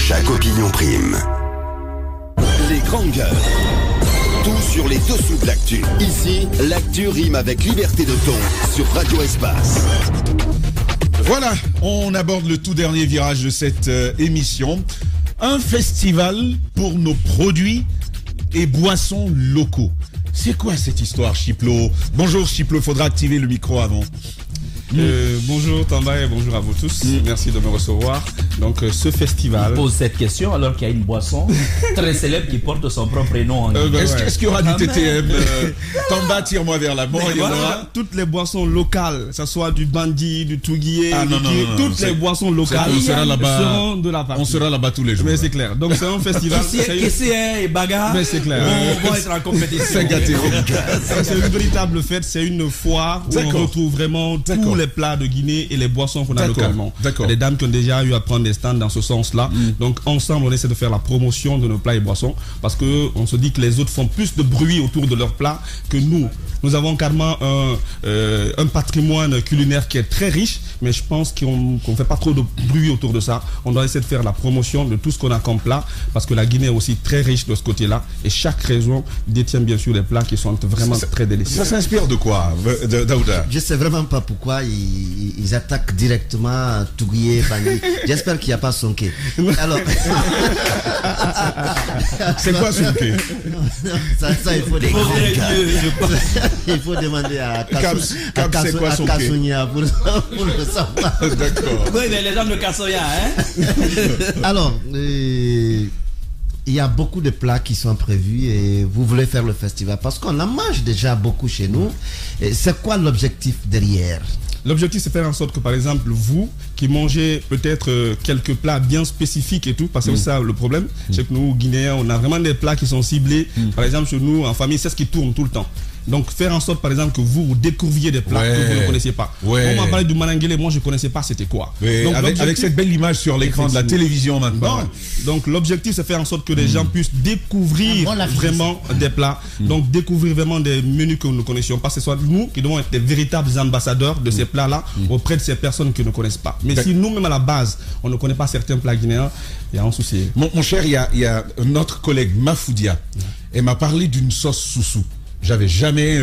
Chaque opinion prime. Les grandes gueules. Tout sur les dessous de l'actu. Ici, l'actu rime avec liberté de ton sur Radio Espace. Voilà, on aborde le tout dernier virage de cette émission. Un festival pour nos produits et boissons locaux. C'est quoi cette histoire, Chiplo? Bonjour Chiplo, faudra activer le micro avant. Bonjour Tamba et bonjour à vous tous. Merci de me recevoir. Donc ce festival... Il pose cette question alors qu'il y a une boisson très célèbre qui porte son propre nom. Est-ce qu'il y aura du TTM? Tamba, tire-moi vers l'avant. Il y aura toutes les boissons locales, que ce soit du Bandi, du Touguier, toutes les boissons locales seront de la partie. On sera là-bas tous les jours. Mais c'est clair. Donc c'est un festival. Et bagarre. Mais c'est clair. On va être en compétition. C'est une véritable fête. C'est une foire où on retrouve vraiment tous les plats de Guinée et les boissons qu'on a localement. Il y a des dames qui ont déjà eu à prendre des stands dans ce sens-là. Donc ensemble, on essaie de faire la promotion de nos plats et boissons parce qu'on se dit que les autres font plus de bruit autour de leurs plats que nous. Nous avons carrément un patrimoine culinaire qui est très riche, mais je pense qu'on ne fait pas trop de bruit autour de ça. On doit essayer de faire la promotion de tout ce qu'on a comme plat parce que la Guinée est aussi très riche de ce côté-là et chaque région détient bien sûr des plats qui sont vraiment très délicieux. Ça s'inspire de quoi, Daouda? Je ne sais vraiment pas pourquoi ils attaquent directement Touguier, Bandi. J'espère qu'il n'y a pas Sonké. Alors... C'est quoi Sonké? Ça, il faut des grands gars. Il faut demander à Kassonia pour le savoir. D'accord. Oui, mais les gens de Kassonia, hein? Alors, il y a beaucoup de plats qui sont prévus et vous voulez faire le festival parce qu'on en mange déjà beaucoup chez nous. C'est quoi l'objectif derrière? L'objectif, c'est faire en sorte que, par exemple, vous qui mangez peut-être quelques plats bien spécifiques et tout, parce que c'est ça le problème, c'est que nous, Guinéens, on a vraiment des plats qui sont ciblés. Par exemple, chez nous, en famille, c'est ce qui tourne tout le temps. Donc, faire en sorte, par exemple, que vous découvriez des plats que vous ne connaissiez pas. On m'a parlé du mananguélé, moi, je ne connaissais pas c'était quoi. Donc, avec cette belle image sur l'écran de la télévision maintenant. Donc, l'objectif, c'est faire en sorte que les gens puissent découvrir vraiment des plats. Donc, découvrir vraiment des menus que nous ne connaissions pas. Ce soit nous qui devons être des véritables ambassadeurs de ces plats-là auprès de ces personnes qui ne connaissent pas. Mais si nous-mêmes, à la base, on ne connaît pas certains plats guinéens, il y a un souci. Mon cher, il y a notre collègue Mafoudia. Elle m'a parlé d'une sauce soussou. J'avais jamais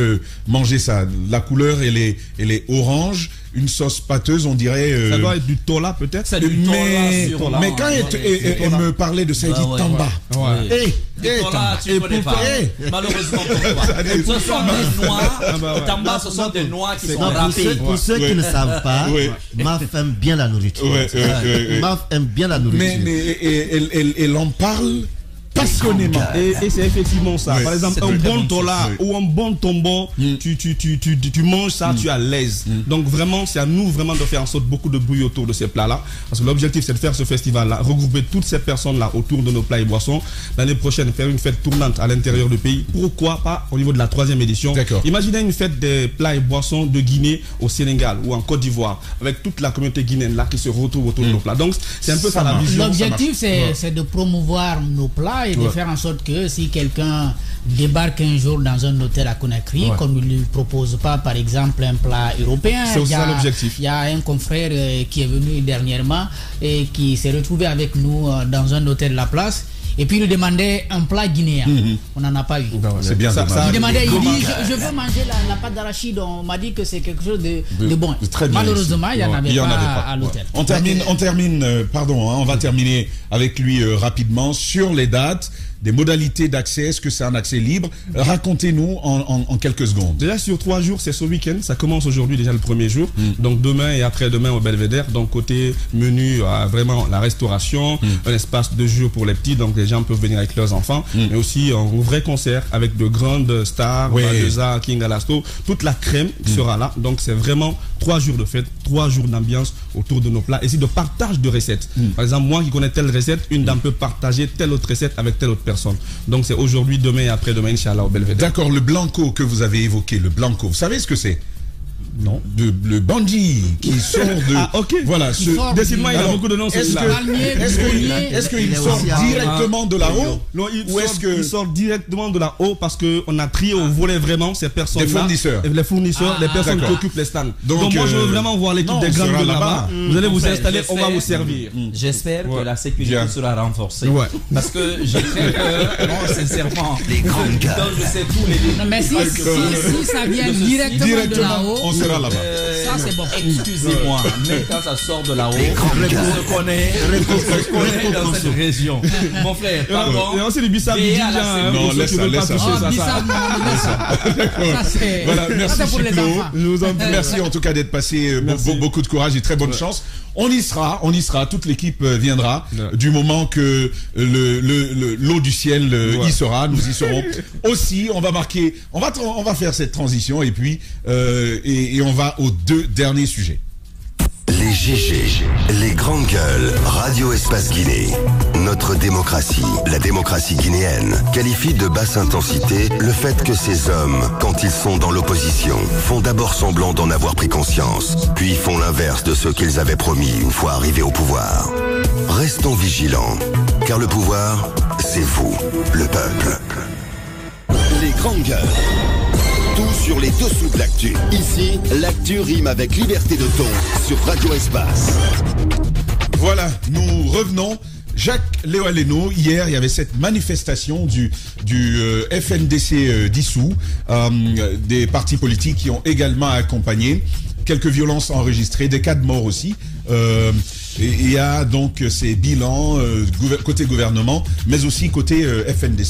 mangé ça. La couleur, elle est orange. Une sauce pâteuse, on dirait... Ça doit être du tola peut-être. C'est du tola. Mais quand elle me parlait de ça, elle dit Tamba. Tu ne connais pas. Malheureusement pour toi. Ce sont des noix. Tamba, ce sont des noix qui sont râpées. Pour ceux qui ne savent pas, Maf aime bien la nourriture. Maf aime bien la nourriture. Mais elle en parle passionnément. Et c'est effectivement ça. Par exemple, un bon tola ou un bon tombo, tu manges ça, tu es à l'aise. Donc vraiment, c'est à nous vraiment de faire en sorte beaucoup de bruit autour de ces plats-là. Parce que l'objectif, c'est de faire ce festival-là, regrouper toutes ces personnes-là autour de nos plats et boissons. L'année prochaine, faire une fête tournante à l'intérieur du pays. Pourquoi pas au niveau de la 3e édition? Imaginez une fête des plats et boissons de Guinée au Sénégal ou en Côte d'Ivoire, avec toute la communauté guinéenne là qui se retrouve autour de nos plats. Donc c'est un peu ça la vision. L'objectif, c'est de promouvoir nos plats et de faire en sorte que si quelqu'un débarque un jour dans un hôtel à Conakry, qu'on ne lui propose pas par exemple un plat européen. C'est aussi ça l'objectif. Il y a un confrère qui est venu dernièrement et qui s'est retrouvé avec nous dans un hôtel La Place. Et puis il nous demandait un plat guinéen. On n'en a pas eu. C'est bien ça. Il demandait, il dit, je veux manger la pâte d'arachide. On m'a dit que c'est quelque chose de bon. Malheureusement, il n'y en avait pas à l'hôtel. On termine, pardon, on va terminer avec lui rapidement sur les dates, des modalités d'accès. Est-ce que c'est un accès libre? Racontez-nous en quelques secondes. Déjà sur 3 jours, c'est ce week-end. Ça commence aujourd'hui déjà le premier jour. Donc demain et après-demain au Belvédère. Donc côté menu, vraiment la restauration, un espace de jeu pour les petits. Donc les gens peuvent venir avec leurs enfants. Mais aussi un vrai concert avec de grandes stars, Badeza, King Alasto. Toute la crème sera là. Donc c'est vraiment 3 jours de fête, 3 jours d'ambiance autour de nos plats. Et c'est de partage de recettes. Par exemple, moi qui connais telle recette, une dame peut partager telle autre recette avec telle autre personne. Donc c'est aujourd'hui, demain et après-demain, Inch'Allah, au Belvédère. D'accord, le blanco que vous avez évoqué, le blanco, vous savez ce que c'est? Non. Le bandit qui sort de... Ah, ok. Voilà. Décidément, il y a beaucoup de noms. Est-ce qu'il sort directement de là-haut? Non, il sort directement de là-haut parce qu'on a trié au volet vraiment ces personnes-là. Les fournisseurs. Les fournisseurs, les personnes qui occupent les stands. Donc moi, je veux vraiment voir l'équipe des grands de là-bas. Vous allez vous installer, on va vous servir. J'espère que la sécurité sera renforcée. Parce que j'ai très peur, non, sincèrement. Les grandes gueules. Je sais tous les... Non, mais si ça vient directement de là-haut, on sera là-bas. Ça, c'est bon. Excusez-moi, mais quand ça sort de là-haut, on se connaît dans cette région. Mon frère, pardon. Et on sait du Bissau du Djinja. Non, laisse ça. Voilà, merci Chiclo. Merci en tout cas d'être passé. Beaucoup de courage et très bonne chance. On y sera, toute l'équipe viendra. Du moment que l'eau du ciel y sera, nous y serons aussi. On va faire cette transition et puis et on va aux 2 derniers sujets. Les GG, les grandes gueules, Radio Espace Guinée. Notre démocratie, la démocratie guinéenne, qualifie de basse intensité le fait que ces hommes, quand ils sont dans l'opposition, font d'abord semblant d'en avoir pris conscience, puis font l'inverse de ce qu'ils avaient promis une fois arrivés au pouvoir. Restons vigilants, car le pouvoir, c'est vous, le peuple. Les grandes gueules. Tout sur les dessous de l'actu. Ici, l'actu rime avec liberté de ton sur Radio Espace. Voilà, nous revenons. Jacques Léo-Aleno, hier, il y avait cette manifestation du FNDC dissous, des partis politiques qui ont également accompagné. Quelques violences enregistrées, des cas de mort aussi. Il y a donc ces bilans côté gouvernement, mais aussi côté FNDC.